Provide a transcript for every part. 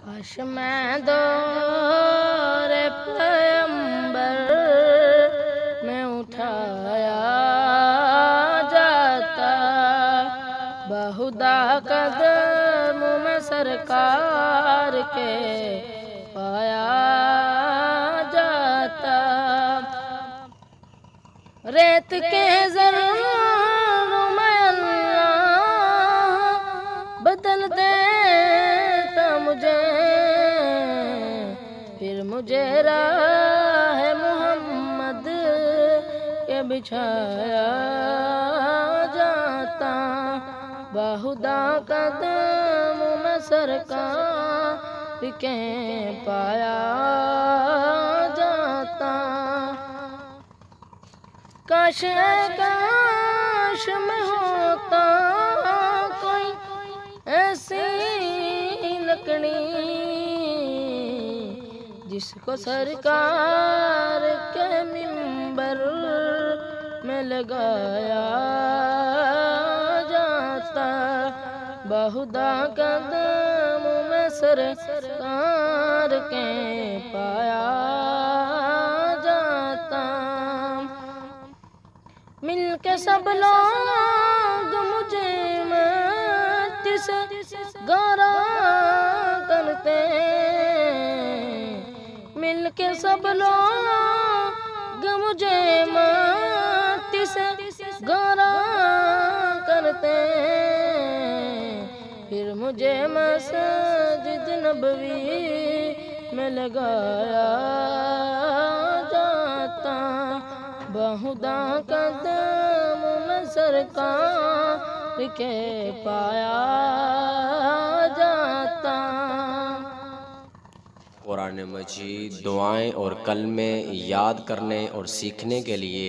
काश मैं दौरे पैगंबर में उठाया जाता, बहुधा कदम में सरकार के पाया जाता। रेत के ज़र्रों में अल्लाह बदल देता मुझे, फिर मुझे राह मोहम्मद के बिछाया जाता। बहुधा कदम में सरकार के पाया जाता। काश काश में होता कोई ऐसी लकड़ी जिसको सरकार के मिंबर में लगाया जाता। बहुधा कदम में सरकार के पाया जाता। मिलके सब लोग मुझे मत से गारा करते, मिलके सब लोग मुझे मत से गारा करते, फिर मुझे मस्जिद नबवी में लगाया जाता। बहुधा कदम में सरकार के पाया जाता। कुरान मजीद दुआएं और कलमे याद करने और सीखने के लिए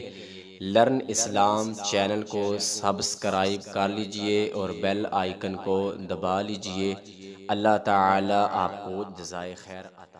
लर्न इस्लाम चैनल को सब्सक्राइब कर लीजिए और बेल आइकन को दबा लीजिए। अल्लाह ताला आपको जज़ाए खैर अता